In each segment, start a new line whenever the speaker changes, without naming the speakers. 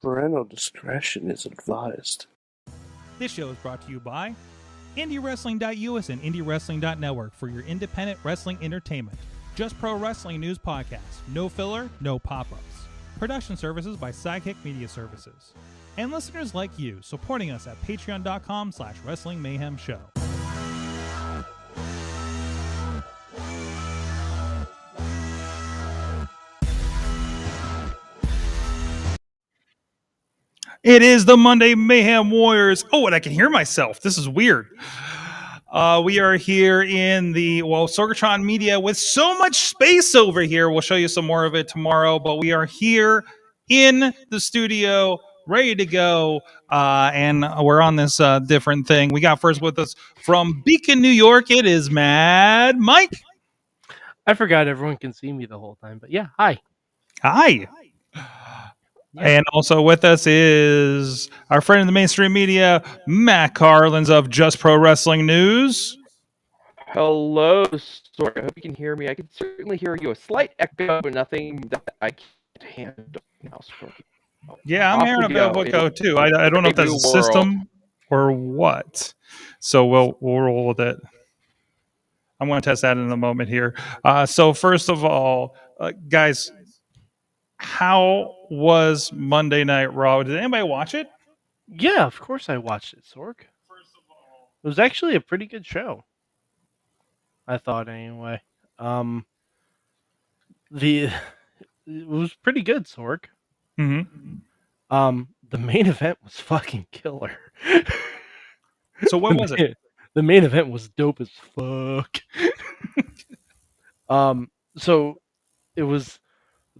Parental discretion is advised.
This show is brought to you by IndieWrestling.us and IndieWrestling.network for your independent wrestling entertainment. Just Pro Wrestling News Podcast. No filler, no pop-ups. Production services by Sidekick Media Services. And listeners like you, supporting us at patreon.com/Wrestling Mayhem Show. It is the Monday Mayhem Warriors. Oh, and I can hear myself. This is weird. We are here in the, Sorgatron Media with so much space over here. We'll show you some more of it tomorrow, but we are here in the studio, ready to go, and we're on this different thing. We got first with us from Beacon, New York. It is Mad Mike.
I forgot everyone can see me the whole time, but yeah, hi.
Hi. Yeah. And also with us is our friend in the mainstream media, Matt Carlins of Just Pro Wrestling News.
Hello, Sorg. I hope you can hear me. I can certainly hear you. A slight echo, but nothing that I can't handle now, Sorg.
Yeah, I'm hearing a bit of echo too. I don't know if that's a system or what. So we'll roll with it. I'm going to test that in a moment here. So first of all, guys, how was Monday Night Raw? Did anybody watch it?
Yeah, of course I watched it, Sorg.
First of all,
it was actually a pretty good show. I thought anyway. It was pretty good, Sorg.
Mm-hmm.
The main event was fucking killer.
So what was it?
The main event was dope as fuck. So it was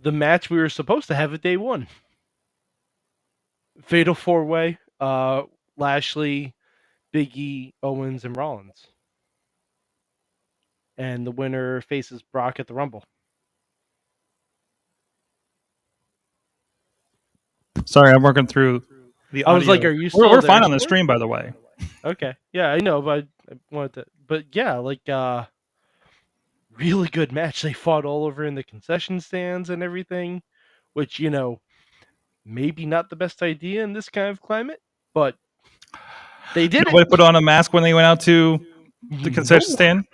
the match we were supposed to have at day one. Fatal 4-way, Lashley, Big E, Owens, and Rollins. And the winner faces Brock at the Rumble.
Sorry, I'm working through the audio.
I was like, are you still
We're fine on the stream, by the way.
Okay. Yeah, I know, but I wanted to... But yeah, like, really good match. They fought all over in the concession stands and everything, which, you know, maybe not the best idea in this kind of climate, but they did
it. Put on a mask when they went out to the concession stand?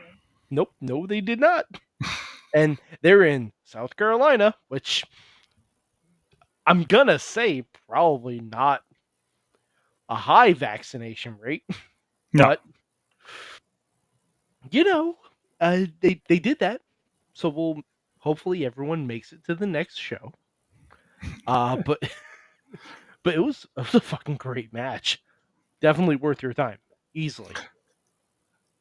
Nope. No, they did not. And they're in South Carolina, which I'm going to say probably not a high vaccination rate.
No.
But, you know, they did that. So we'll hopefully everyone makes it to the next show. But it was a fucking great match. Definitely worth your time. Easily.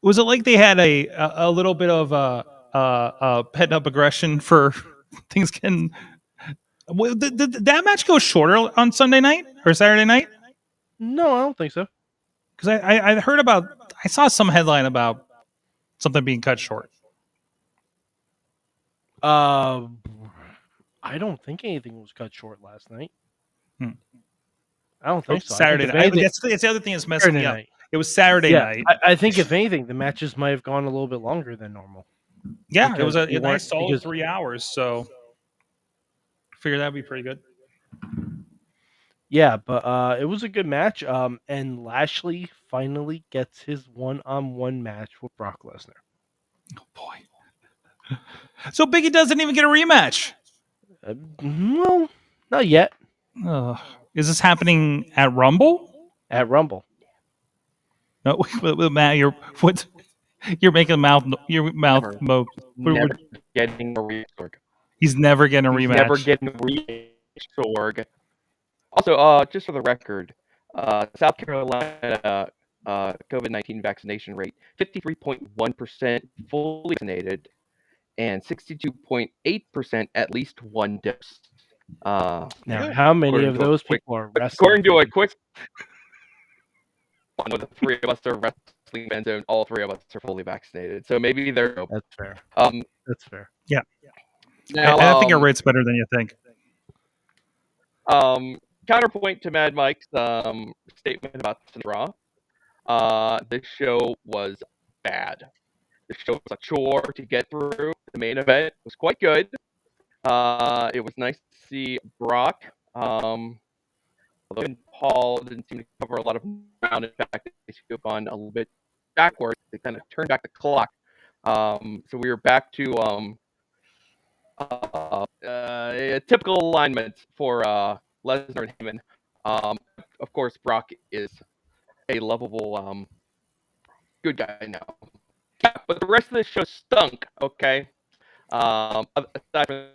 Was it like they had a little bit of pent up aggression for things getting... Did that match go shorter on Sunday night or Saturday night?
No, I don't think so.
Because I heard about... I saw some headline about something being cut short.
I don't think anything was cut short last night. I don't think so.
Saturday night. It's the other thing that's messing me up. It was Saturday night.
I think if anything, the matches might have gone a little bit longer than normal.
Yeah, because it was a nice solid 3 hours. So I figured that'd be pretty good.
Yeah, but it was a good match. And Lashley finally gets his one-on-one match with Brock Lesnar.
Oh boy! So Biggie doesn't even get a rematch.
No, not yet.
Is this happening at Rumble?
At Rumble.
No, Matt, you're making your mouth mo.
Never getting a rematch.
He's never getting a rematch.
Never getting a rematch. Sorg. Also, just for the record, South Carolina COVID-19 vaccination rate 53.1% fully vaccinated, and 62.8% at least one dose.
Now, how many of those people are wrestling?
According to a quick one of the three of us are wrestling fans, and all three of us are fully vaccinated. So maybe they're...
That's fair. That's fair.
Yeah.
Now,
I think your rate's better than you think.
Counterpoint to Mad Mike's statement about the Raw. This show was bad. This show was a chore to get through. The main event was quite good. It was nice to see Brock Logan Paul didn't seem to cover a lot of ground. In fact, they should have gone a little bit backwards. They kind of turned back the clock. So we were back to a typical alignment for Lesnar and Heyman. Of course, Brock is a lovable good guy now. Yeah, but the rest of the show stunk. Okay. Aside from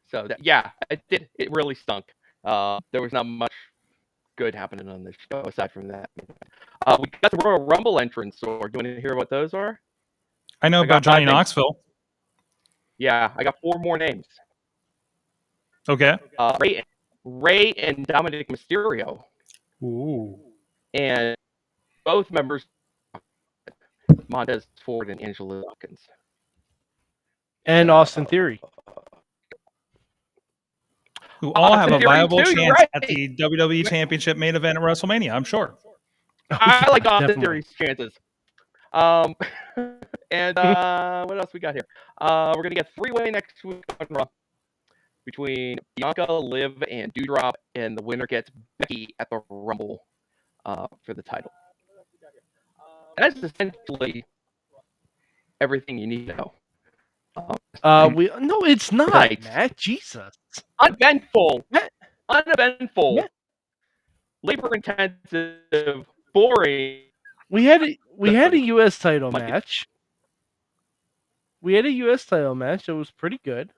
so that, yeah, it did. It really stunk. There was not much good happening on this show aside from that. We got the Royal Rumble entrance. So do you want to hear what those are?
I know about Johnny Knoxville.
Yeah, I got 4 more names.
Okay.
Ray and Dominic Mysterio.
Ooh.
And both members, Montez Ford and Angela Dawkins.
And Austin Theory.
Who all have a viable
too,
chance
right.
at the WWE Championship main event at WrestleMania, I'm sure.
I like Austin
Definitely.
Theory's chances. And what else we got here? We're going to get 3-way next week on Raw between Bianca, Liv, and Doudrop, and the winner gets Becky at the Rumble for the title. That's essentially everything you need to know.
No, it's not,
Right.
Matt. Jesus.
Uneventful.
Yeah.
Labor-intensive, boring.
We had a U.S. title match. We had a U.S. title match that was pretty good.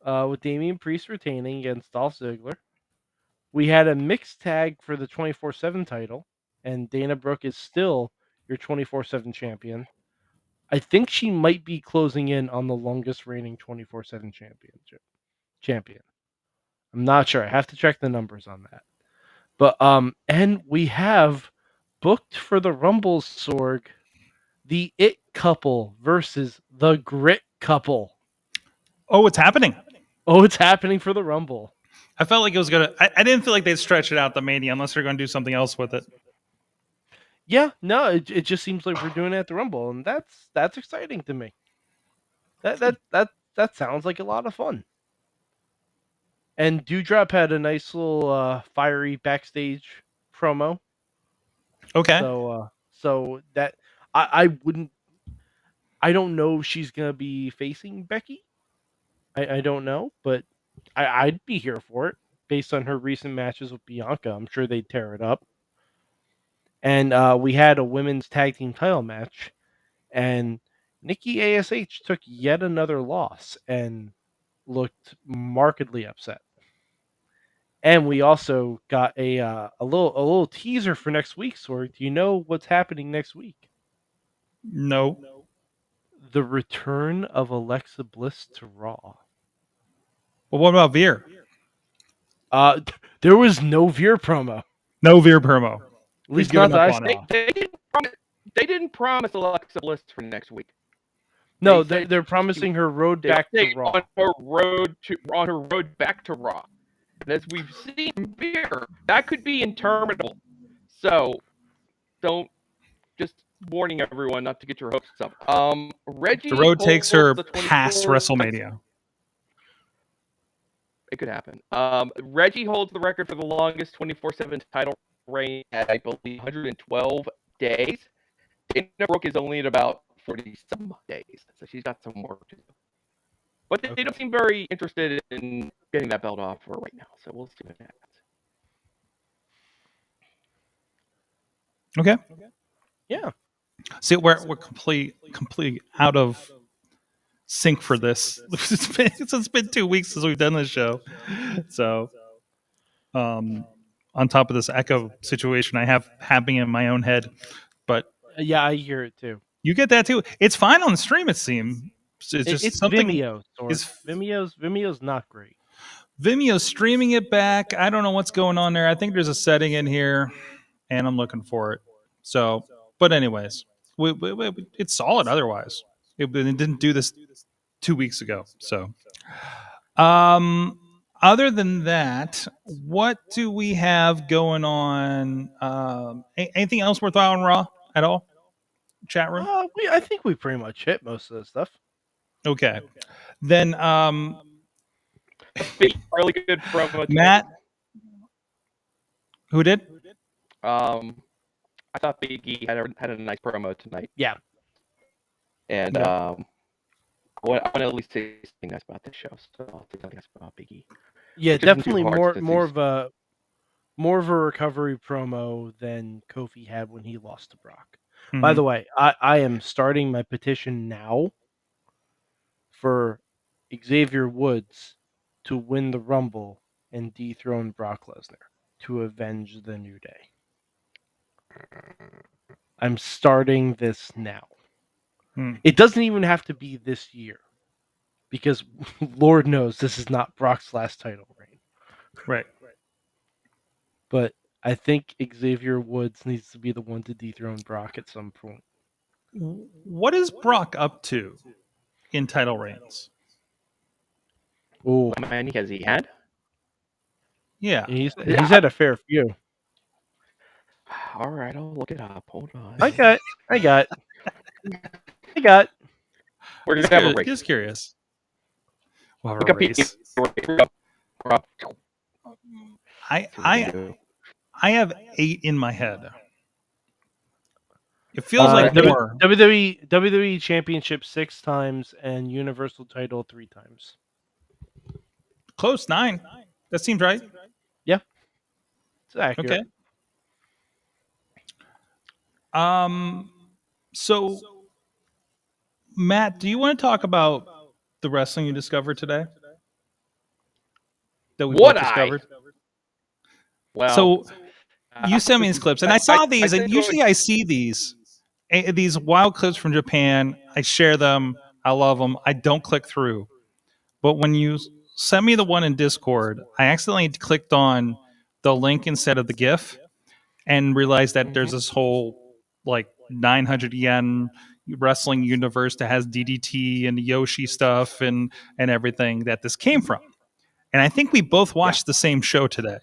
With Damian Priest retaining against Dolph Ziggler. We had a mixed tag for the 24/7 title, and Dana Brooke is still your 24/7 champion. I think she might be closing in on the longest reigning 24/7 champion. I'm not sure. I have to check the numbers on that. But and we have booked for the Rumble, Sorg, the It couple versus the Grit couple.
Oh, it's happening.
Oh, it's happening for the Rumble.
I felt like it was gonna. I didn't feel like they'd stretch it out the Mania unless they're going to do something else with it.
Yeah, no, it just seems like we're doing it at the Rumble, and that's exciting to me. That sounds like a lot of fun. And Doudrop had a nice little fiery backstage promo.
Okay.
So that I don't know if she's gonna be facing Becky. I don't know, but I'd be here for it based on her recent matches with Bianca. I'm sure they'd tear it up. And we had a women's tag team title match, and Nikki ASH took yet another loss and looked markedly upset. And we also got a little teaser for next week. So do you know what's happening next week?
No.
The return of Alexa Bliss to Raw.
Well, what about Veer?
There was no Veer promo.
No Veer promo.
At least not that I saw.
They didn't promise Alexa Bliss for next week.
No, they're promising her road back to Raw.
On her road back to Raw. And as we've seen from Veer, that could be interminable. So, don't, just warning everyone not to get your hopes up. Reggie.
The road takes her
the
past WrestleMania.
It could happen. Reggie holds the record for the longest 24/7 title reign at, I believe, 112 days. Dana Brooke is only at about 40-some days, so she's got some work to do. But they don't seem very interested in getting that belt off for right now, so we'll see what happens.
Okay.
Yeah.
See, we're complete out of sync for this. It's been 2 weeks since we've done this show, so on top of this echo situation I have happening in my own head, but
yeah, I hear it too.
You get that too. It's fine on the stream. It seems it's just something.
Vimeo. Vimeo's not great.
Vimeo's streaming it back. I don't know what's going on there. I think there's a setting in here, and I'm looking for it. So, but anyways, it's solid. Otherwise, it didn't do this 2 weeks ago. So, other than that, what do we have going on? Anything else worthwhile on Raw at all? Chat room?
I think we pretty much hit most of the stuff.
Okay. Then
really good promo.
Matt, Who did?
I thought Big E had a nice promo tonight.
Yeah.
And I want to at least say something nice about this show, so I'll say something nice about Big E.
Yeah,
Which isn't too
definitely
hard since
more
he's-
of a recovery promo than Kofi had when he lost to Brock.
Mm-hmm.
By the way, I am starting my petition now for Xavier Woods to win the Rumble and dethrone Brock Lesnar to avenge the New Day. I'm starting this now. It doesn't even have to be this year, because Lord knows this is not Brock's last title reign.
Right.
But I think Xavier Woods needs to be the one to dethrone Brock at some point.
What is Brock up to in title reigns?
Oh,
How many has he had?
Yeah.
he's had a fair few.
All right, I'll look it up. Hold on.
I got.
We're gonna have a race.
Just curious. We'll have
Look
a
up
race.
We're up.
I have 8 in my head. It feels like
W-
more.
WWE Championship 6 times and Universal title 3 times.
Close, 9. That seems right.
It's accurate.
Okay. So, Matt, do you want to talk about the wrestling you discovered today? That we
Would
both
I?
discovered.
Well,
So you sent me these clips, and I saw these, and
think
usually I see these wild clips from Japan. I share them. I love them. I don't click through. But when you sent me the one in Discord, I accidentally clicked on the link instead of the GIF and realized that there's this whole like 900 yen wrestling universe that has DDT and Yoshi stuff and everything that this came from. And I think we both watched the same show today.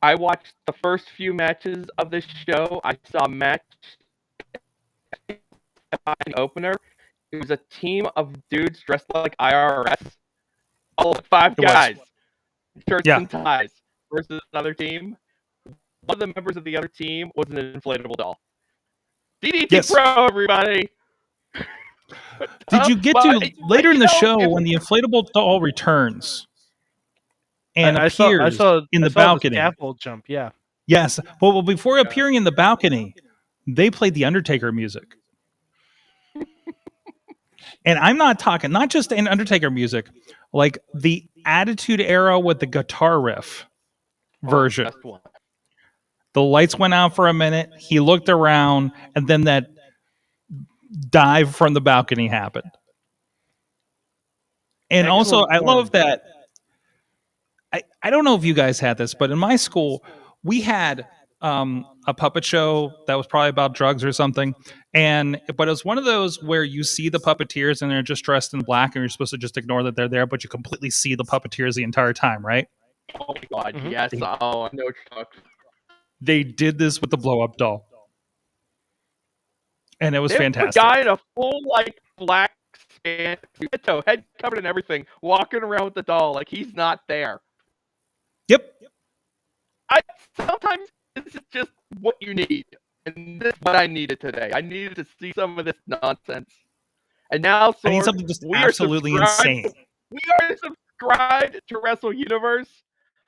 I watched the first few matches of this show. I saw a match in the opener. It was a team of dudes dressed like IRS. All 5
It was.
guys. Shirts
Yeah.
and ties. Versus another team. One of the members of the other team was an inflatable doll. DDT
Yes.
Pro, everybody!
Did you get
But,
to later in the show
if-
when the inflatable doll returns and
I saw
appears in the
the
balcony?
scaffold jump. Yeah.
Yes. Well, before appearing in the balcony, they played the Undertaker music. And I'm not talking, not just an Undertaker music, like the Attitude Era with the guitar riff version.
Best one.
The lights went out for a minute. He looked around, and then that dive from the balcony happened. And also,
Excellent
I
form.
love that. I don't know if you guys had this, but in my school, we had a puppet show that was probably about drugs or something. But it was one of those where you see the puppeteers and they're just dressed in black, and you're supposed to just ignore that they're there, but you completely see the puppeteers the entire time, right?
Oh my god,
Mhm.
yes. Oh, I know what you're talking about.
They did this with the blow-up doll. And it was
They have
fantastic.
A guy in a full like black span, head covered and everything, walking around with the doll like he's not there.
Yep.
Sometimes this is just what you need, and this is what I needed today. I needed to see some of this nonsense, and now
I need
Sorg,
something just
we are
absolutely
subscribed-
insane.
We are subscribed to Wrestle Universe.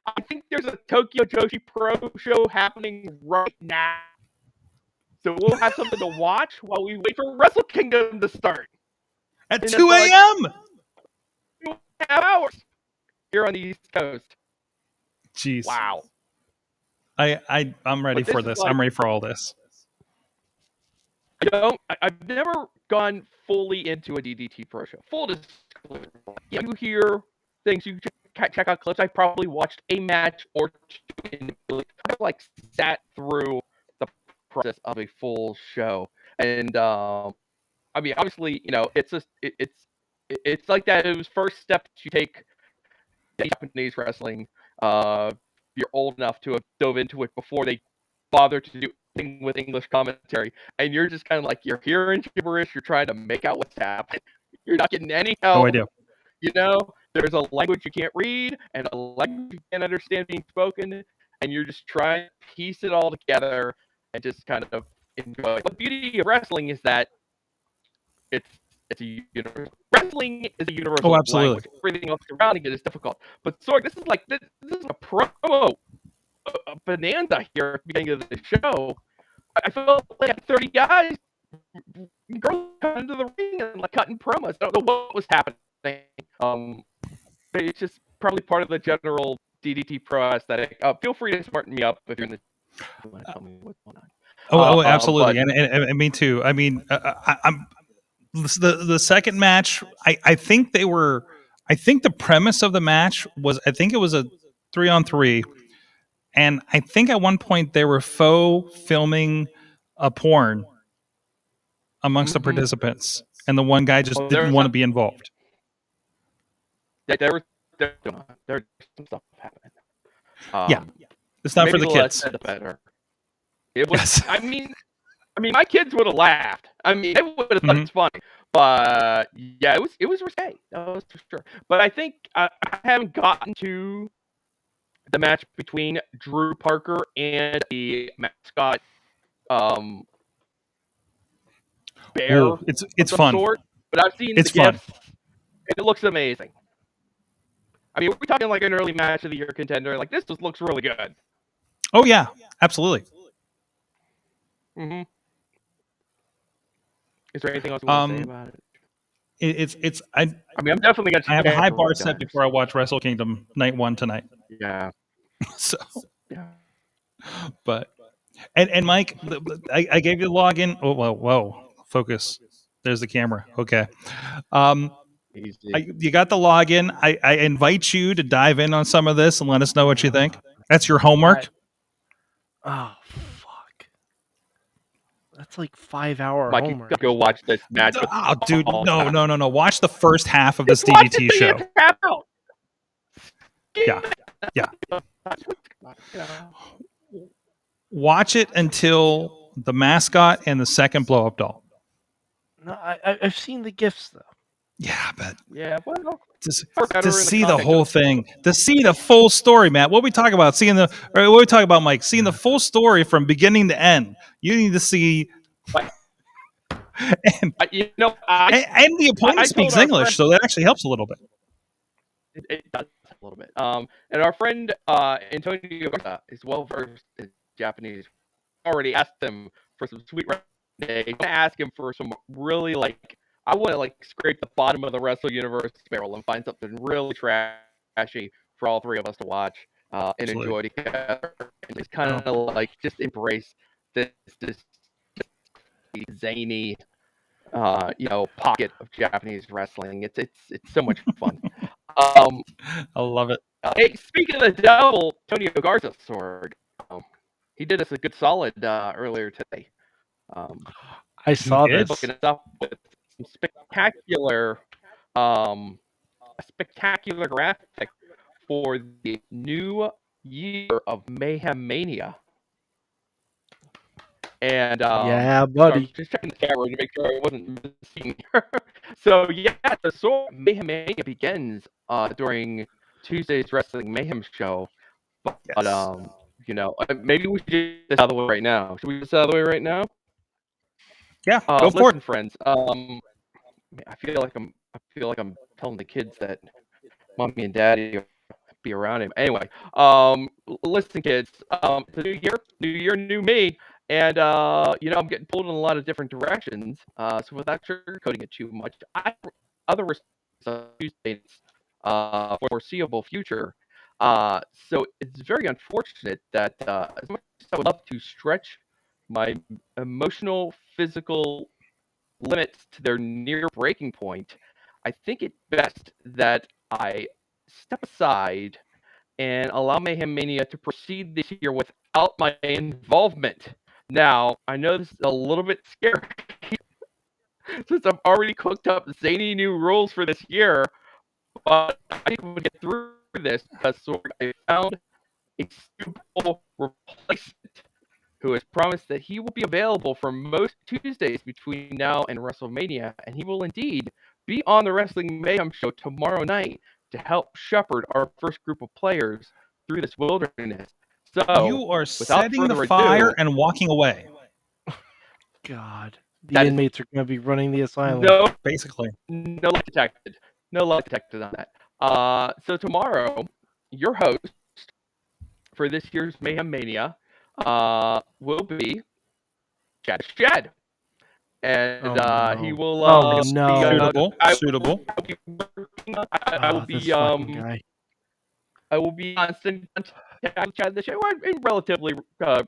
I think there's a Tokyo Joshi Pro show happening right now, so we'll have something to watch while we wait for Wrestle Kingdom to start.
At
And
2
it's like-
a.m.
2.5 hours here on the East Coast.
Jeez.
Wow.
I'm ready
But this
for
is
this.
like-
I'm ready for all this.
I've never gone fully into a DDT Pro show. Full disclosure. Yeah, you hear things, you check out clips. I probably watched a match or two and I've like sat through the process of a full show. And I mean, obviously, you know, it's like that. It was first step to take Japanese wrestling. You're old enough to have dove into it before they bother to do anything with English commentary, and you're just kind of like, you're hearing gibberish, you're trying to make out what's happening. You're not getting any help.
No idea.
You know, there's a language you can't read and a language you can't understand being spoken, and you're just trying to piece it all together and just kind of enjoy. The beauty of wrestling is that it's a universal. Wrestling is a universal
Oh, absolutely.
language. Everything else surrounding it is difficult. But Sorg, this is a promo bonanza here at the beginning of the show. I felt like 30 guys, girls coming into the ring and like cutting promos. I don't know what was happening. But it's just probably part of the general DDT Pro aesthetic. Feel free to smarten me up if you're in the. You want to tell me what's going on?
Absolutely,
But,
and me too. I mean, I'm the second match. I think they were. I think the premise of the match was. I think it was a 3-on-3, and I think at one point they were faux filming a porn amongst the participants, and the one guy just didn't want to be involved.
Yeah, there was some stuff happening.
Yeah, it's not for the kids.
The better. It was. Yes. I mean, my kids would have laughed. I mean, they would have thought it's funny. But yeah, it was risque. That was for sure. But I think I haven't gotten to the match between Drew Parker and the mascot bear.
Ooh, it's fun.
Sort, but I've seen the gifs, and it looks amazing. I mean, we're talking like an early match of the year contender. Like, this just looks really good.
Oh, yeah. Absolutely.
Mm-hmm. Is there anything else you want to say about it?
I
mean, I'm definitely going to...
I have a high bar set before I watch Wrestle Kingdom Night 1 tonight.
Yeah.
So...
Yeah.
But... And Mike, I gave you the login. Oh, whoa. Focus. There's the camera. Okay. You got the login. I invite you to dive in on some of this and let us know what you think. That's your homework.
Oh, fuck. That's like 5-hour
Mike,
homework.
You go watch this match.
Oh, dude, no. Watch the first half of this DDT show. Yeah. Watch it until the mascot and the second blow-up doll.
No, I've seen the gifts though.
Yeah, but
well,
to see the whole thing, to see the full story, Matt. What we talk about, what we talk about, Mike, seeing the full story from beginning to end. You need to see, and the opponent speaks English, so that actually helps a little bit.
It does a little bit. And our friend Antonio Garza is well versed in Japanese. Already asked him for some sweet. I want to ask him for some really I want to scrape the bottom of the Wrestle Universe barrel and find something really trashy for all three of us to watch and enjoy together. And just kind of just embrace this zany, pocket of Japanese wrestling. It's so much fun.
I love it.
Hey, speaking of the devil, Antonio Garza Sorg, he did us a good solid earlier today.
I saw this.
Hooking us up with some spectacular graphic for the new year of Mayhem Mania. And
yeah, buddy.
Just checking the camera to make sure I wasn't missing her. So the Mayhem Mania begins during Tuesday's Wrestling Mayhem show. But maybe we should get this out of the way right now. Should we get this out of the way right now?
Yeah, go for it,
friends. I feel like I'm telling the kids that mommy and daddy be around him. Anyway, listen, kids. It's a new year, new me, and I'm getting pulled in a lot of different directions. So without sugarcoating it too much, other Tuesdays for the foreseeable future. So it's very unfortunate that as much as I would love to stretch my emotional, physical limits to their near breaking point, I think it best that I step aside and allow Mayhem Mania to proceed this year without my involvement. Now, I know this is a little bit scary since I've already cooked up zany new rules for this year, but I think we'll get through this because I found a suitable replacement who has promised that he will be available for most Tuesdays between now and WrestleMania, and he will indeed be on the Wrestling Mayhem show tomorrow night to help shepherd our first group of players through this wilderness. So
You are
without
setting the
further
fire
ado,
and walking away,
God, the
That is-
inmates are going to be running the asylum.
no,
basically.
no light detected. No light detected on that. So tomorrow, your host for this year's Mayhem Mania will be Chad. And he
no.
will
Oh,
be,
no.
Suitable.
I will
This
be
fucking guy.
I will be constant contact with Chad this year. In relatively I'll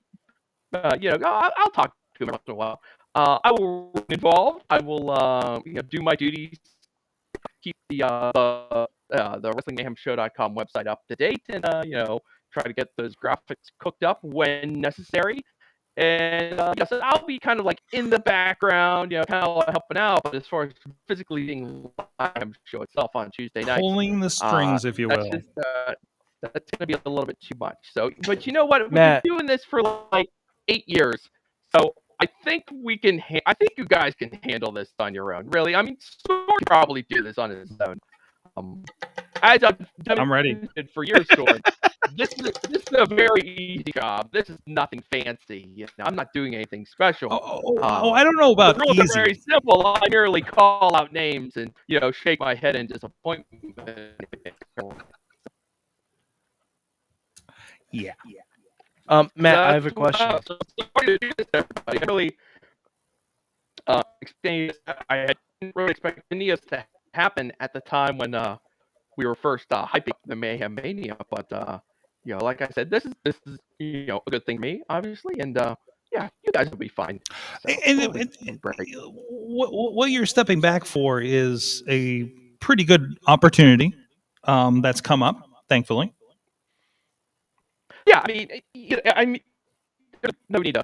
talk to him once in a while. I will be involved. I will do my duties, keep the WrestlingMayhemShow.com website up to date, and try to get those graphics cooked up when necessary. And so I'll be kind of like in the background, kind of helping out. But as far as physically being live show itself on Tuesday nights,
Pulling the strings, if you will.
That's going to be a little bit too much. So, but you know what? We've
Matt.
been doing this for like 8 years. So I think we can. I think you guys can handle this on your own. Really, I mean, Sorg could probably do this on his own. As I've done
I'm ready.
it for years, Sorg. This is a very easy job. This is nothing fancy. I'm not doing anything special.
I don't know about
the rules are very
easy.
simple. I merely call out names and shake my head in disappointment.
Yeah.
Matt, I have a question.
Sorry to do this, everybody. I really I didn't really expect any of this to happen at the time when we were first hyping the Mayhem Mania, but like I said, this is a good thing to me, obviously, and you guys will be fine. So, great.
What you're stepping back for is a pretty good opportunity that's come up, thankfully.
Yeah, I mean, no need to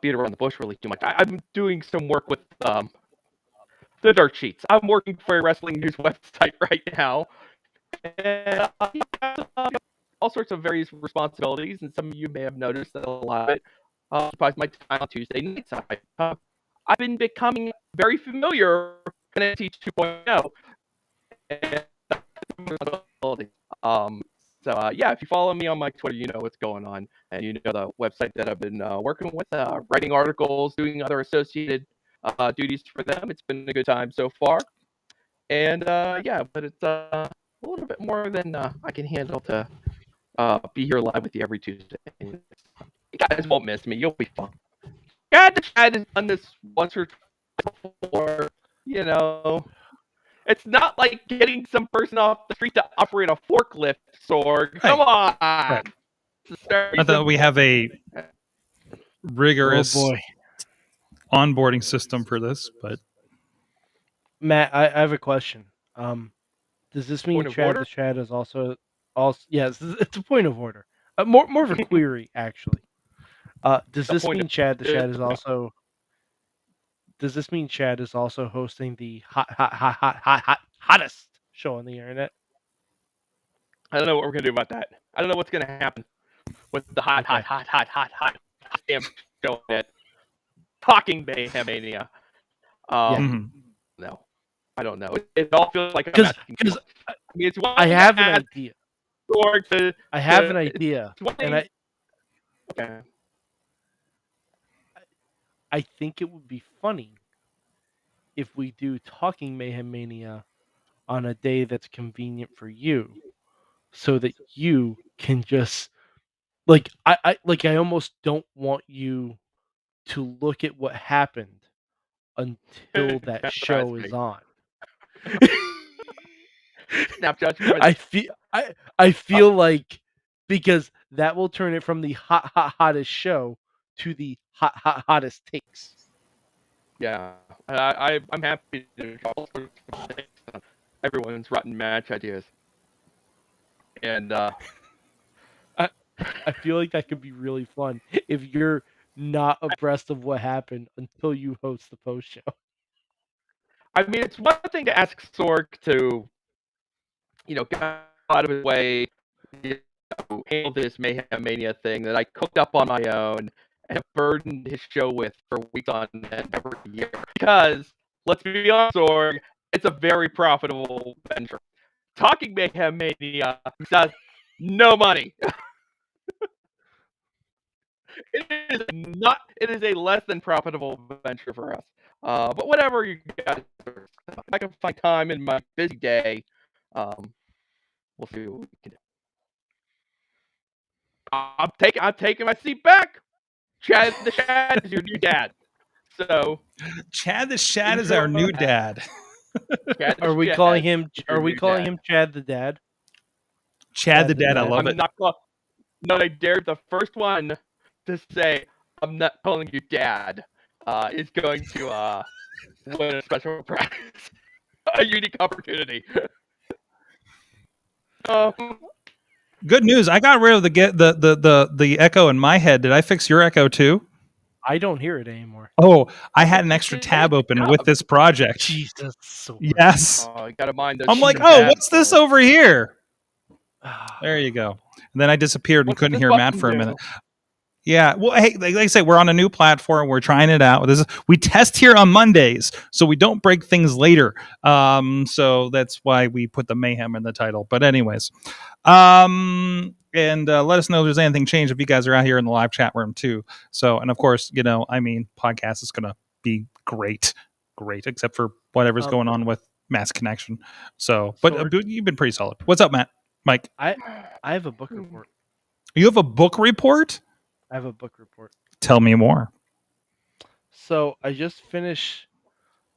beat around the bush really too much. I'm doing some work with the dirt sheets. I'm working for a wrestling news website right now, and all sorts of various responsibilities. And some of you may have noticed that a lot of it occupies my time on Tuesday nights. I've been becoming very familiar with NXT 2.0. If you follow me on my Twitter, you know what's going on, and you know the website that I've been working with, writing articles, doing other associated duties for them. It's been a good time so far, and but it's a little bit more than I can handle to be here live with you every Tuesday. You guys won't miss me. You'll be fine. Chad has done this once or twice before. It's not like getting some person off the street to operate a forklift, Sorg. Come on.
Right. I thought we have a rigorous onboarding system for this, but
Matt, I have a question. Does this mean
Point of
Chad is also yes, it's a point of order. More of a query actually. Does this mean Chad is also? Does this mean Chad is also hosting the hottest show on the internet?
I don't know what we're gonna do about that. I don't know what's gonna happen with the hot damn show at Talking Mayhem Mania. No, I don't know. It all feels like
because I have an idea. I have an idea, and I think it would be funny if we do Talking Mayhem Mania on a day that's convenient for you, so that you can just I almost don't want you to look at what happened until that show is on.
Snapchat.
I feel like because that will turn it from the hottest show to the hottest takes.
Yeah, I'm happy to everyone's rotten match ideas, and
I feel like that could be really fun if you're not abreast of what happened until you host the post show.
I mean, it's one thing to ask Sorg to, get out of his way, handle this Mayhem Mania thing that I cooked up on my own and have burdened his show with for weeks on end every year. Because, let's be honest, Sorg, it's a very profitable venture. Talking Mayhem Mania does no money. it is not. It is a less than profitable venture for us. But whatever you guys, if I can find time in my busy day, we'll see what we can do. I'm taking my seat back. Chad the Shad is your new dad. So
Chad the Shad is our new dad.
Chad the
Are we
Shad
calling him?
is your
Are we
new
calling
dad.
him Chad the Dad?
Chad the Dad. I love
I'm
it.
not no, I dare the first one to say I'm not calling you dad is going to win a special prize, a unique opportunity.
Good news. I got rid of the echo in my head. Did I fix your echo too?
I don't hear it anymore.
Oh, I had an extra tab open with this project.
Jesus. So
Yes.
You gotta mind those.
I'm like,
cheap
oh,
tabs,
what's this
though.
over here? There you go. And then I disappeared and
What's
couldn't
this
hear Matt
button
for a
do?
minute. Yeah, well, hey, like I say, we're on a new platform. We're trying it out. We test here on Mondays, so we don't break things later. So that's why we put the mayhem in the title. But anyways, and let us know if there's anything changed if you guys are out here in the live chat room too. So, and of course, podcast is gonna be great, except for whatever's going on with Mass Connection. So, but you've been pretty solid. What's up, Matt? Mike?
I have a book report.
You have a book report?
I have a book report.
Tell me more.
So I just finished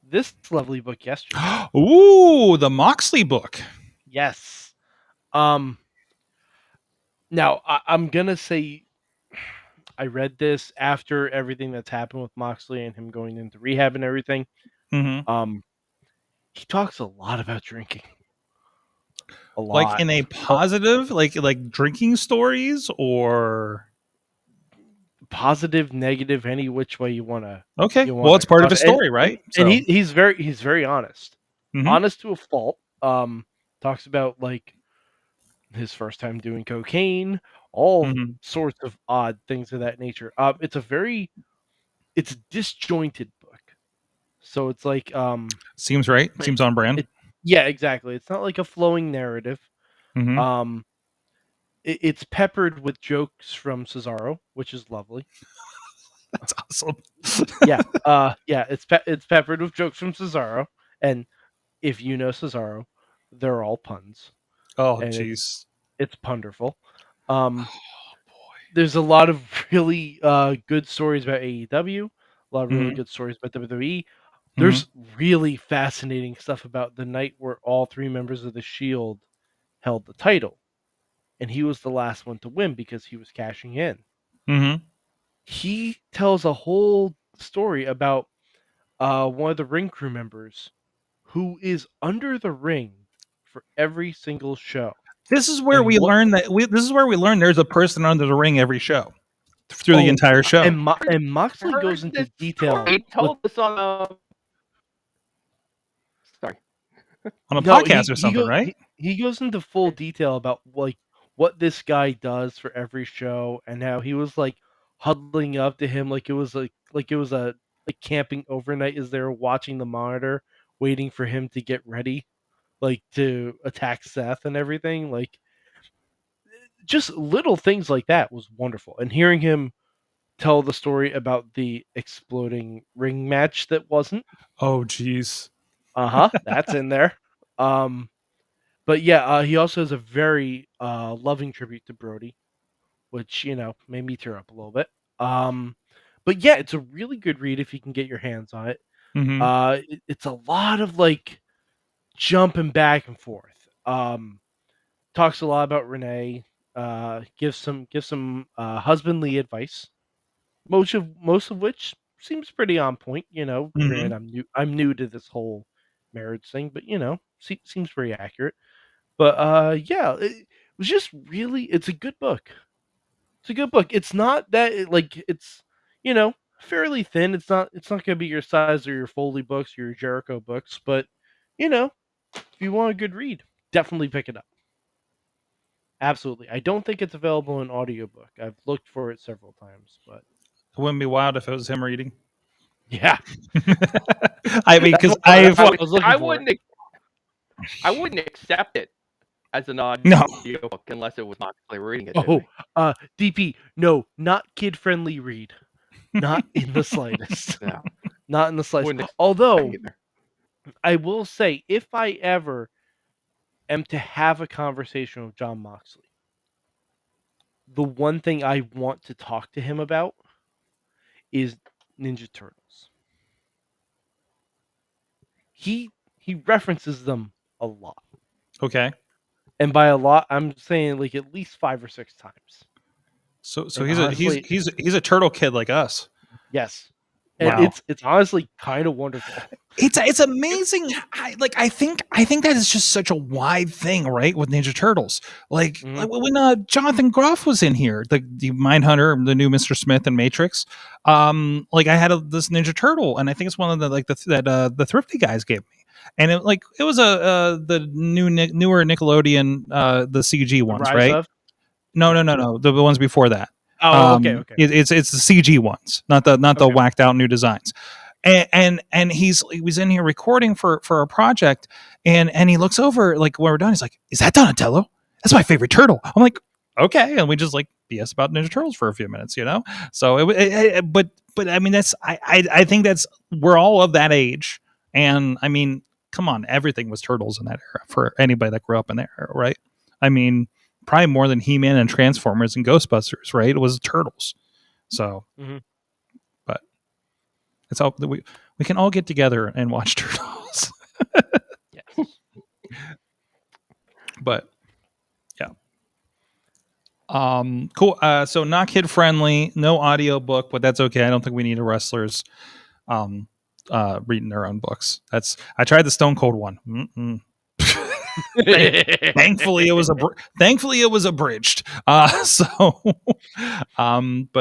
this lovely book yesterday.
Ooh, the Moxley book.
Yes. Now I'm gonna say I read this after everything that's happened with Moxley and him going into rehab and everything.
Mm-hmm.
He talks a lot about drinking. A lot.
Like in a positive, like drinking stories, or
positive, negative, any which way you want to.
Okay. Well, it's part of his story, right?
And he's very honest.
Mhm.
Honest to a fault. Talks about like his first time doing cocaine, all sorts of odd things of that nature. It's a disjointed book. So it's like
seems right. Seems on brand.
Yeah, exactly. It's not like a flowing narrative.
Mhm.
It's peppered with jokes from Cesaro, which is lovely.
That's awesome.
Yeah, it's peppered with jokes from Cesaro, and if you know Cesaro, they're all puns.
Oh, jeez,
it's punderful. There's a lot of really good stories about AEW, a lot of really good stories about WWE. There's really fascinating stuff about the night where all three members of the Shield held the title, and he was the last one to win because he was cashing in.
Mm-hmm.
He tells a whole story about one of the ring crew members who is under the ring for every single show.
This is where we learn there's a person under the ring every show through the entire show.
And Moxley goes into detail.
He told us on
on a podcast or something, right?
He goes into full detail about like what this guy does for every show and how he was like huddling up to him like it was a camping overnight as they were watching the monitor, waiting for him to get ready, like to attack Seth and everything. Like just little things like that was wonderful. And hearing him tell the story about the exploding ring match that wasn't.
Oh, geez.
That's in there. But yeah, he also has a very loving tribute to Brody, which, made me tear up a little bit. But yeah, it's a really good read if you can get your hands on it.
Mm-hmm.
It's a lot of like jumping back and forth. Talks a lot about Renee. Gives some husbandly advice. Most of which seems pretty on point. Granted, I'm new to this whole marriage thing, but seems pretty accurate. But yeah, it was just really. It's a good book. It's a good book. It's not that it's fairly thin. It's not gonna be your size or your Foley books or your Jericho books, but if you want a good read, definitely pick it up. Absolutely. I don't think it's available in audiobook. I've looked for it several times, but
it wouldn't be wild if it was him reading.
Yeah.
I mean, because I
wouldn't accept it as an
No.
audio book unless it was Moxley reading it.
Oh, DP, no, not kid-friendly read. Not in the slightest.
No.
Not in the slightest.
Wouldn't expect
Although,
either.
I will say, if I ever am to have a conversation with Jon Moxley, the one thing I want to talk to him about is Ninja Turtles. He references them a lot.
Okay.
And by a lot, I'm saying like at least 5 or 6 times.
So
And
he's
honestly-
he's a turtle kid like us.
Yes. And
Wow.
it's honestly kind of wonderful.
It's amazing. I think that is just such a wide thing, right? With Ninja Turtles, like when Jonathan Groff was in here, the Mindhunter, the new Mr. Smith and Matrix. Like I had this Ninja Turtle, and I think it's one of the the Thrifty guys gave me, and it was the newer Nickelodeon the CG ones,
Rise
right?
Of?
No, the ones before that.
Oh, okay.
It's the CG ones, not the whacked out new designs. And he was in here recording for a project, and he looks over like when we're done, he's like, "Is that Donatello? That's my favorite turtle." I'm like, "Okay," and we just like BS about Ninja Turtles for a few minutes, you know. So but I mean that's I think that's we're all of that age, and I mean, come on, everything was turtles in that era for anybody that grew up in that era, right? I mean, probably more than He-Man and Transformers and Ghostbusters, right? It was turtles, so. But it's all we can all get together and watch Turtles.
Yes.
But yeah. Cool. So not kid friendly, no audio book, but that's okay. I don't think we need a wrestlers reading their own books. I tried the Stone Cold one. Thankfully it was abridged. But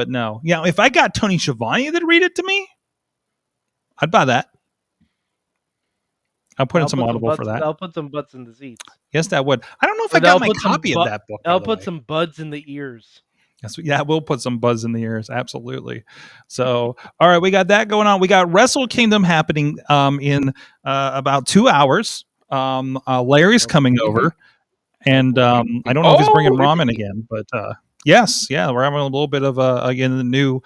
no. Yeah, if I got Tony Schiavone to read it to me, I'd buy that. I'll put in some Audible for that.
I'll put some butts in the seats.
Yes, that would. I don't know if I got my copy of that book.
I'll put some buds in the ears.
Yes, yeah, we'll put some buzz in the ears. Absolutely. So, all right, we got that going on. We got Wrestle Kingdom happening in about 2 hours. Larry's coming over, and I don't know if he's bringing ramen again, but yes, yeah, we're having a little bit of again the new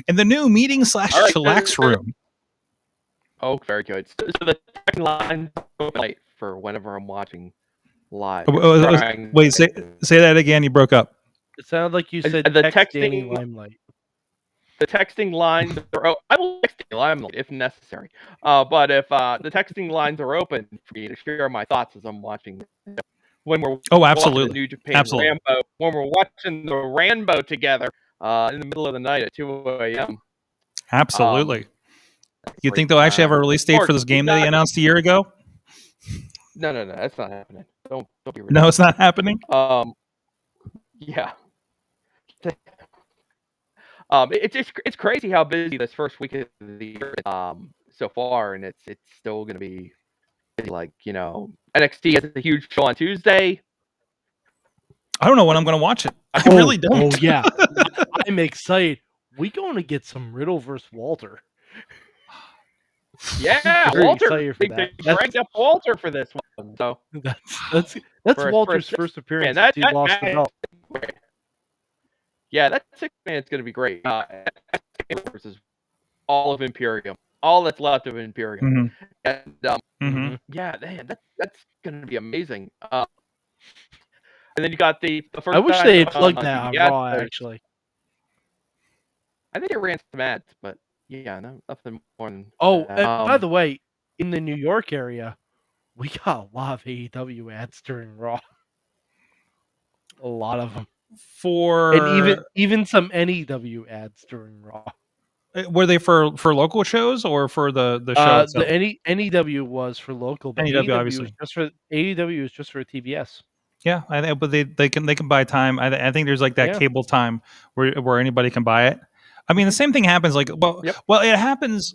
in the new meeting / chillax room.
Oh, very good. So the second line for whenever I'm watching live.
Wait, say that again. You broke up.
It sounded like you said
the
text
texting
Danny Limelight.
The texting lines are I will text Limelight if necessary. But if the texting lines are open for me to share my thoughts as I'm watching when we're
absolutely
watching the New Japan Rambo, when we're watching the Rambo together in the middle of the night at 2 a.m.
Absolutely. You think they'll actually have a release date for this game that they announced a year ago?
No, that's not happening. Don't be ridiculous.
No, it's not happening.
Yeah. It's crazy how busy this first week of the year so far, and it's still going to be busy. Like, you know, NXT has a huge show on Tuesday.
I don't know when I'm going to watch it. I really don't.
Oh yeah, I'm excited. We going to get some Riddle versus Walter.
Yeah, Walter. They dragged up Walter for this one. So
that's Walter's first appearance.
Man,
he lost the belt.
Yeah, that 6-man is going to be great. Versus all of Imperium, all that's left of Imperium, and yeah, man, that's going to be amazing. And then you got the first.
I wish they had plugged that on Raw. Actually,
I think they ran some ads, but yeah, nothing more than.
Oh, and by the way, in the New York area, we got a lot of AEW ads during Raw. A lot of them. And even some NEW ads during Raw.
Were they for local shows or for the show itself?
The NEW was for local, but
NEW obviously
AEW is just for TBS.
Yeah, but they can buy time. I think there's like that cable time where anybody can buy it. I mean, the same thing happens. Like, well, it happens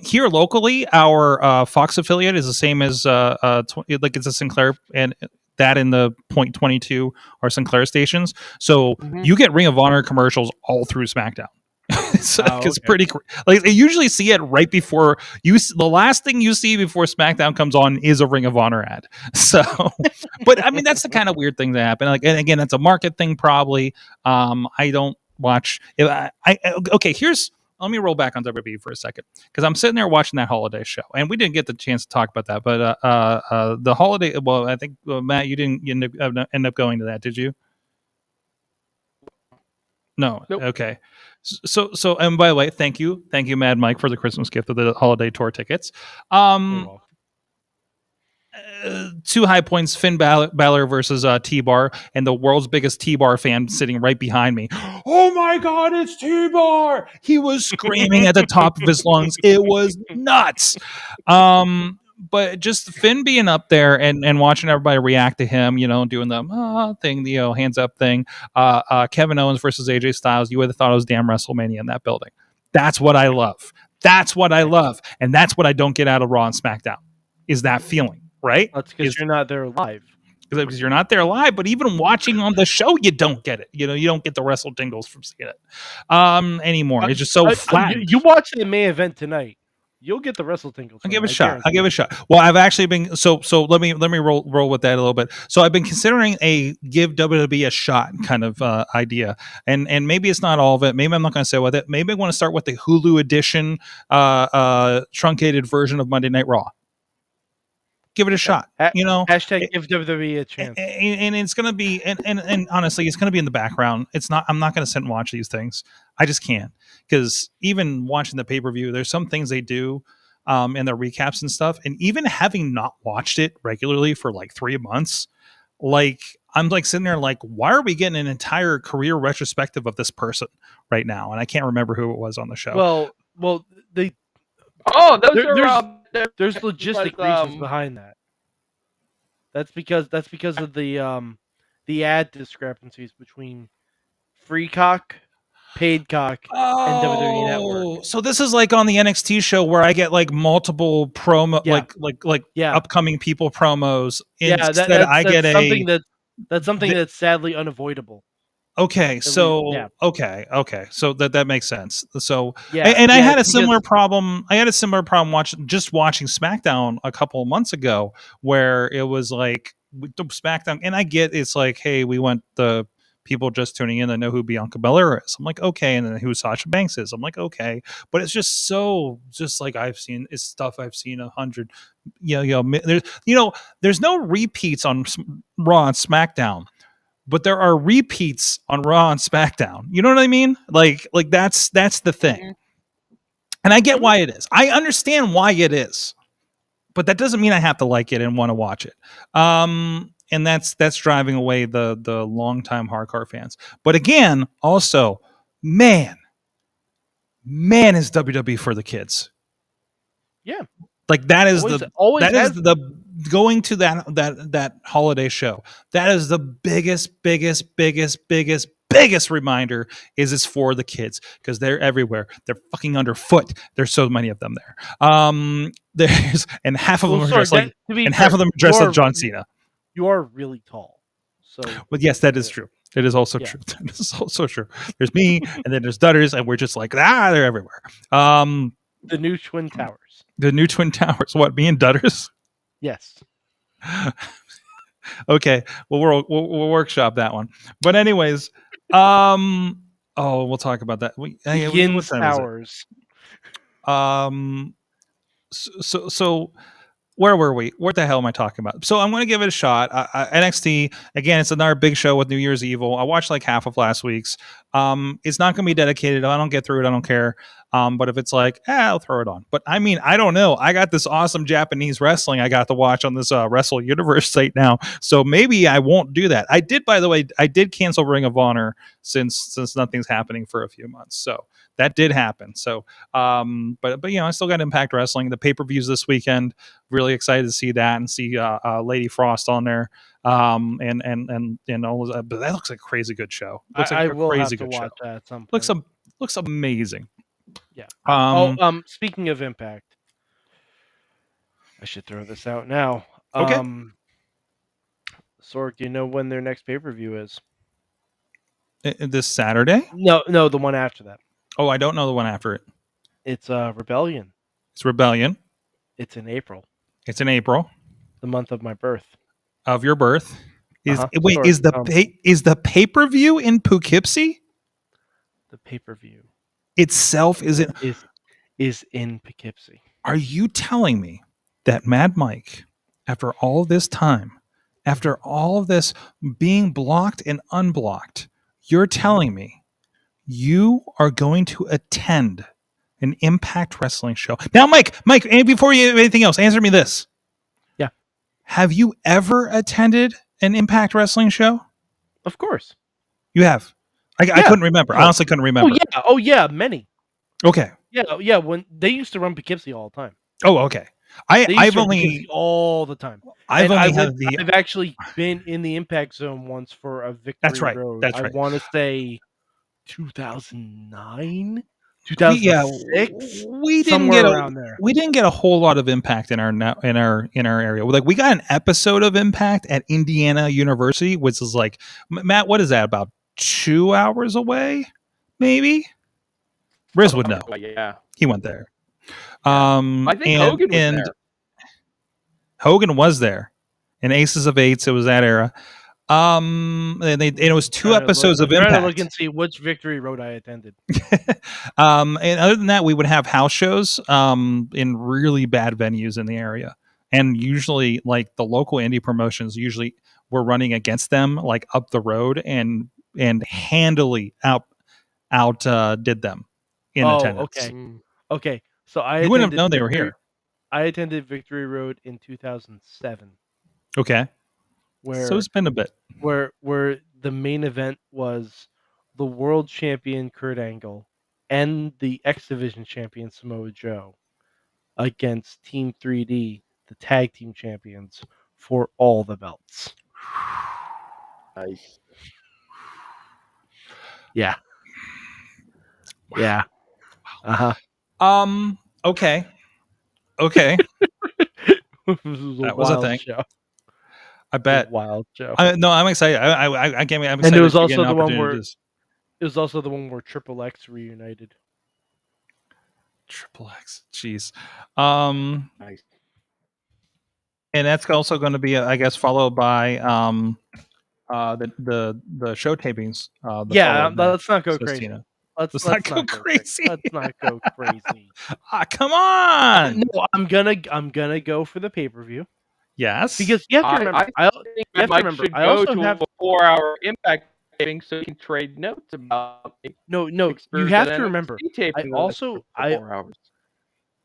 here locally. Our Fox affiliate is the same as like it's a Sinclair, and that in the .22 are Sinclair stations. So you get Ring of Honor commercials all through SmackDown. It's,
Oh,
it's
okay.
pretty like you usually see it right before the last thing you see before SmackDown comes on is a Ring of Honor ad. So, but I mean that's the kind of weird thing that happen. Like, and again, it's a market thing probably. I don't watch. Okay, here's. Let me roll back on WWE for a second because I'm sitting there watching that holiday show, and we didn't get the chance to talk about that. But the holiday. Well, I think Matt, you didn't end up going to that, did you? No.
Nope.
Okay. So, and by the way, thank you, Mad Mike, for the Christmas gift of the holiday tour tickets.
You're welcome.
2 high points: Finn Balor versus T-Bar, and the world's biggest T-Bar fan sitting right behind me. Oh my God, it's T-Bar! He was screaming at the top of his lungs. It was nuts. But just Finn being up there and watching everybody react to him, doing the thing, the hands up thing. Kevin Owens versus AJ Styles. You would have thought it was damn WrestleMania in that building. That's what I love. That's what I love, and that's what I don't get out of Raw and SmackDown. Is that feeling? Right?
That's because you're not there live.
Because you're not there live, but even watching on the show, you don't get it. You don't get the wrestle tingles from seeing it anymore. It's just so flat.
You watch the main event tonight, you'll get the wrestle tingles.
I'll give it a shot. I'll give it a shot. Well, I've actually been so let me roll with that a little bit. So I've been considering a give WWE a shot kind of idea, and maybe it's not all of it. Maybe I'm not going to say with it. Maybe I want to start with the Hulu edition, truncated version of Monday Night Raw. Give it a shot.
Hashtag give WWE a chance.
And it's gonna be and honestly, it's gonna be in the background. It's not. I'm not gonna sit and watch these things. I just can't, because even watching the pay-per-view, there's some things they do in their recaps and stuff. And even having not watched it regularly for like 3 months, like I'm like sitting there like, why are we getting an entire career retrospective of this person right now? And I can't remember who it was on the show.
Well, they.
Oh,
There's logistic reasons behind that. That's because of the ad discrepancies between free cock, paid cock, and WWE Network.
So this is like on the NXT show where I get like multiple promo, like upcoming people promos. Instead, I get
that's something that's sadly unavoidable.
Okay, so okay, so that makes sense. So I had a similar problem. I had a similar problem watching SmackDown a couple of months ago, where it was like SmackDown, and I get it's like, hey, we want the people just tuning in that know who Bianca Belair is. I'm like, okay, and then who Sasha Banks is. I'm like, okay, but it's just like it's stuff I've seen 100. There's no repeats on Raw and SmackDown. But there are repeats on Raw and SmackDown. You know what I mean? Like that's the thing. And I get why it is. I understand why it is. But that doesn't mean I have to like it and want to watch it. And that's driving away the longtime hardcore fans. But again, also, man is WWE for the kids.
Yeah.
Like that is
always
going to that holiday show. That is the biggest reminder is it's for the kids, because they're everywhere. They're fucking underfoot. There's so many of them there. And half of them are dressed like, and half of them are dressed like John Cena.
You are really tall. So
but yes, that is true. It is also true. That is also true. There's me, and then there's Dutters, and we're just like, they're everywhere.
The new Twin Towers.
The new Twin Towers. What, me and Dutters?
Yes.
Okay. Well, we'll workshop that one. But anyways, we'll talk about that.
Yin Towers.
So where were we? What the hell am I talking about? So I'm going to give it a shot. NXT, again, it's another big show with New Year's Evil. I watched like half of last week's. It's not going to be dedicated. I don't get through it. I don't care. But if it's like, I'll throw it on. But I mean, I don't know. I got this awesome Japanese wrestling I got to watch on this Wrestle Universe site now. So maybe I won't do that. I did, by the way, cancel Ring of Honor since nothing's happening for a few months. So that did happen. So, but I still got Impact Wrestling. The pay-per-views this weekend. Really excited to see that and see Lady Frost on there. And all of that. But that looks like a crazy good show. Looks like
I
a
will
crazy
have to
good
watch
show.
that at some point.
Looks amazing.
Yeah. Speaking of Impact, I should throw this out now.
Okay.
Sorg, do you know when their next pay-per-view is?
This Saturday?
No, the one after that.
Oh, I don't know the one after it.
It's Rebellion.
It's Rebellion.
It's in April,
It's in April
the month of my birth.
of your birth. Wait,
Sorry,
is the pay-per-view in Poughkeepsie
the pay-per-view
itself? Is it?
is in Poughkeepsie?
Are you telling me that Mad Mike, after all this time, after all of this being blocked and unblocked, you're telling me you are going to attend an Impact Wrestling show? Now, Mike, and before you anything else, answer me this.
Yeah.
Have you ever attended an Impact Wrestling show?
Of course.
You have. I couldn't remember. I honestly couldn't remember.
Oh yeah, many.
Okay.
Yeah. When they used to run Poughkeepsie all the time.
Oh, okay. I've only
all the time.
I've
actually been in the Impact Zone once for a Victory
That's right.
Road.
That's right.
I want to say 2009, 2006.
We didn't get around there. We didn't get a whole lot of Impact in our area. Like we got an episode of Impact at Indiana University, which is like, Matt, what is that, about 2 hours away? Maybe. Riz would know.
Yeah,
he went there.
I think Hogan was there.
Hogan was there. In Aces of Eights, it was that era. And it was 2 episodes of Impact.
I'm trying to look and see which Victory Road I attended.
And other than that, we would have house shows in really bad venues in the area. And usually, like, the local indie promotions usually were running against them, like, up the road and handily outdid them in attendance.
Okay. So
you wouldn't have known they were here.
I attended Victory Road in 2007.
Okay.
So
it's been a bit.
Where the main event was the world champion Kurt Angle and the X Division champion Samoa Joe against Team 3D, the tag team champions, for all the belts.
Nice.
Yeah.
Wow.
Yeah.
Okay. Okay.
That
was a thing.
Show.
I bet.
Wild show.
No, I'm excited. I can't. I'm excited.
And it was also the one where Triple X reunited.
Triple X. Jeez.
Nice.
And that's also going to be, I guess, followed by the show tapings.
Let's not go crazy.
Tina.
Let's
not go crazy.
Let's not go crazy.
Come on.
No, I'm gonna go for the pay-per-view.
Yes,
because you have to remember. I also have
a 4-hour Impact taping so you can trade notes about.
No. You have to remember.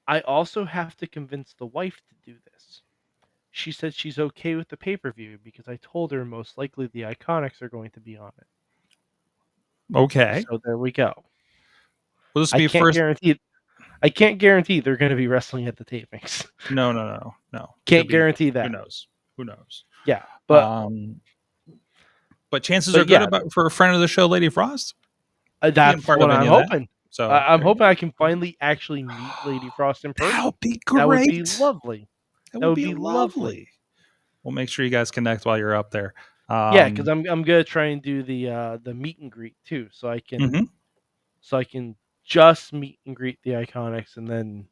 I also have to convince the wife to do this. She said she's okay with the pay-per-view because I told her most likely the Iconics are going to be on it.
Okay.
So there we go.
Will this be
I can't guarantee they're going to be wrestling at the tapings.
No.
Can't guarantee that.
Who knows?
Yeah, but
chances are good for a friend of the show, Lady Frost.
That's what I'm hoping.
So
I'm hoping I can finally actually meet Lady Frost in person.
That would be great.
That would be lovely.
That would be lovely. We'll make sure you guys connect while you're up there.
Because I'm gonna try and do the meet and greet too, so I can just meet and greet the Iconics, and then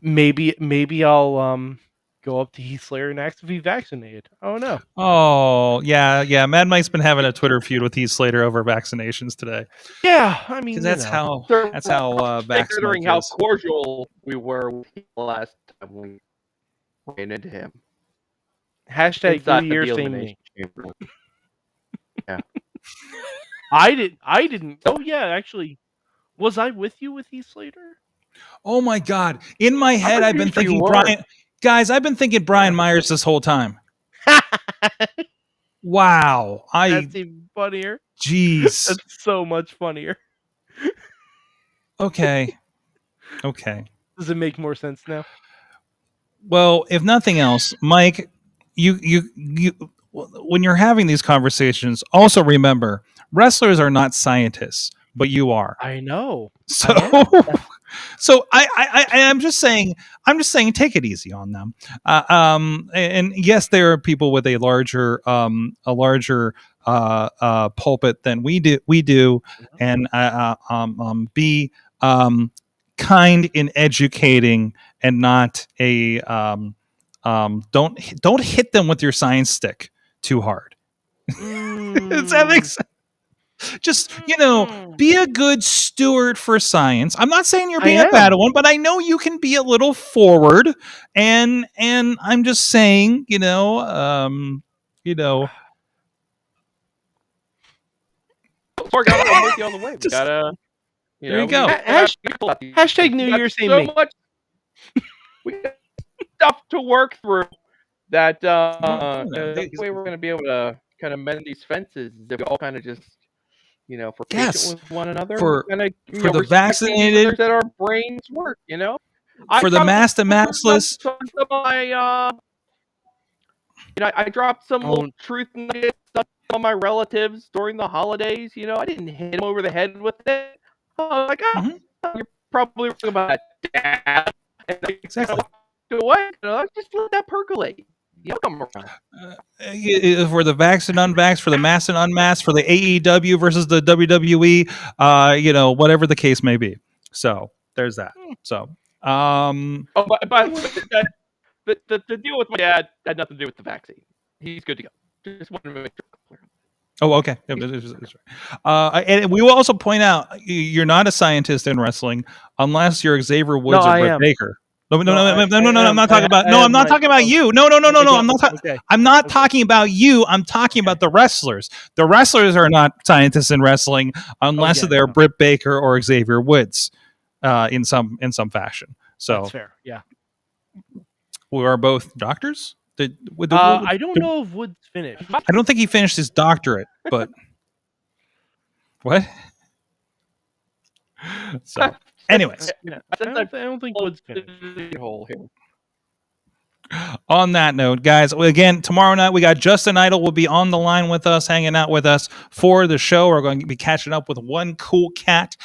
maybe I'll go up to Heath Slater and ask if he's vaccinated. Oh no.
Oh yeah. Mad Mike's been having a Twitter feud with Heath Slater over vaccinations today.
Yeah, I mean
that's how
considering how cordial we were last time we ran into him.
Hashtag New Year same me.
Yeah.
I didn't. Oh yeah, actually, was I with you with Heath Slater?
Oh my God! In my head, I've been thinking Brian. Guys, I've been thinking Brian Myers this whole time. Wow,
that's even funnier.
Jeez,
that's so much funnier.
Okay.
Does it make more sense now?
Well, if nothing else, Mike, you when you're having these conversations, also remember wrestlers are not scientists, but you are.
I know.
So So I'm just saying, take it easy on them. And yes, there are people with a larger pulpit than we do, and be kind in educating and not a don't hit them with your science stick too hard. Does that make sense? Just, be a good steward for science. I'm not saying you're being a bad one, but I know you can be a little forward, and I'm just saying,
Sorry, I'm with you all the way. We gotta,
there you go.
Hashtag New Year's
so much. We got stuff to work through. That the way we're gonna be able to kind of mend these fences is if we all kind of just, for patient with one another,
for the vaccinated,
that our brains work.
For the masked and maskless.
I dropped some little truth nuggets on my relatives during the holidays. I didn't hit them over the head with it. Like, you're probably wrong about that. And they
exactly.
Away. Just let that percolate. Come around.
For the vaxxed and unvaxxed, for the masked and unmasked, for the AEW versus the WWE, whatever the case may be. So there's that. So,
by the way, the deal with my dad had nothing to do with the vaccine. He's good to go. Just wanted to make sure.
Oh, okay. Yeah, that's right. And we will also point out you're not a scientist in wrestling unless you're Xavier Woods or Britt Baker. No, I'm not talking about. No, I'm not talking about you. No. I'm not. I'm not talking about you. I'm talking about the wrestlers. The wrestlers are not scientists in wrestling unless they're Britt Baker or Xavier Woods, in some fashion. So
that's fair. Yeah,
we are both doctors.
I don't know if Woods finished.
I don't think he finished his doctorate, but what? So. Anyways,
I don't think Woods finished.
On that note, guys, again, tomorrow night we got Justin Idol will be on the line with us, hanging out with us for the show. We're going to be catching up with one cool cat,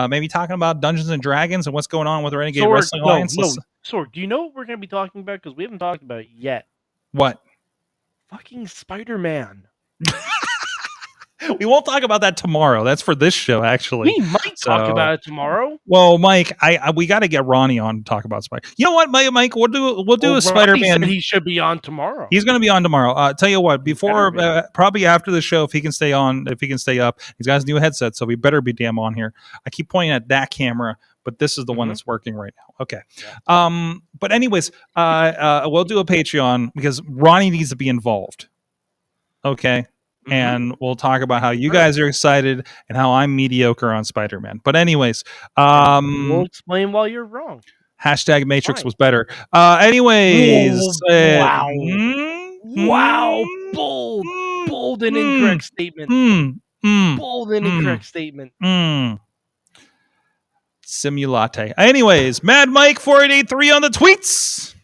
maybe talking about Dungeons and Dragons and what's going on with the Renegade Wrestling Alliance.
Sorg, do you know what we're going to be talking about? Because we haven't talked about it yet.
What?
Fucking Spider-Man.
We won't talk about that tomorrow. That's for this show, actually.
We might talk about it tomorrow.
Well, Mike, we got to get Ronnie on to talk about Spider. You know what, Mike? We'll do a Spider-Man.
He should be on tomorrow.
He's going to be on tomorrow. Tell you what, before probably after the show, if he can stay on, if he can stay up, he's got his new headset, so we better be damn on here. I keep pointing at that camera, but this is the one that's working right now. Okay. Yeah. But anyways, we'll do a Patreon because Ronnie needs to be involved. Okay. And we'll talk about how you guys are excited and how I'm mediocre on Spider-Man. But anyways,
we'll explain why you're wrong.
Hashtag Matrix was better. Anyways,
wow, bold and incorrect statement. Bold and incorrect statement.
Simulate. Anyways, Mad Mike 4883 on the tweets.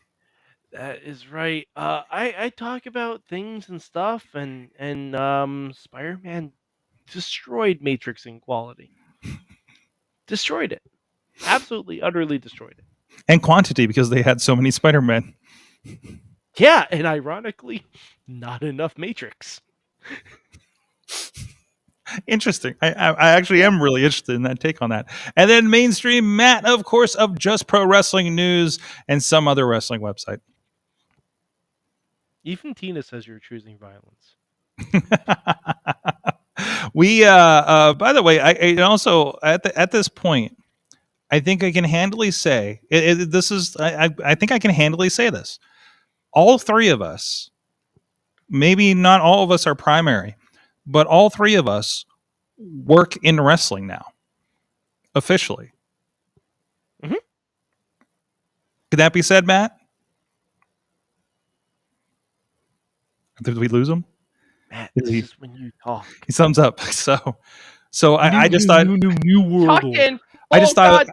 That is right. I talk about things and stuff, and Spider-Man destroyed Matrix in quality. Destroyed it. Absolutely, utterly destroyed it.
And quantity, because they had so many Spider-Men.
Yeah, and ironically, not enough Matrix.
Interesting. I actually am really interested in that take on that. And then Mainstream Matt, of course, of Just Pro Wrestling News and some other wrestling website.
Even Tina says you're choosing violence.
We by the way, I also at this point, I think I can handily say I think I can handily say this. All three of us, maybe not all of us are primary, but all three of us work in wrestling now, officially.
Mm-hmm.
Could that be said, Matt? Did we lose him?
Matt, this is when you talk.
He thumbs up. So I just thought
new world.
I just thought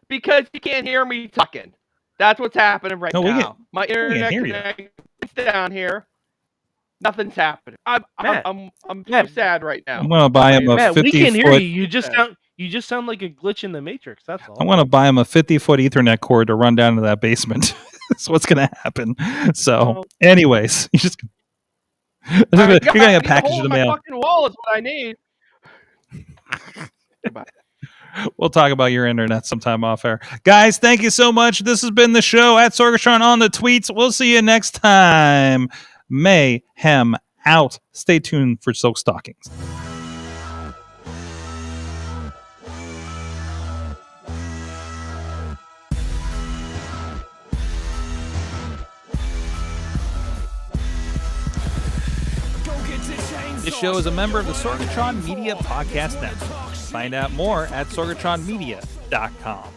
because you can't hear me talking. That's what's happening right now. My internet connection down here. Nothing's happening. I'm too sad right now.
I'm gonna buy him a 50-foot.
We can hear you. You just sound like a glitch in the Matrix. That's all.
I want to buy him a 50-foot Ethernet cord to run down to that basement. That's what's going to happen. So, anyways, you're going to get a package in the mail.
Fucking wall is what I need. Goodbye.
We'll talk about your internet sometime off air. Guys, thank you so much. This has been the show at Sorgatron on the tweets. We'll see you next time. Mayhem out. Stay tuned for Silk Stockings. This show is a member of the Sorgatron Media Podcast Network. Find out more at sorgatronmedia.com.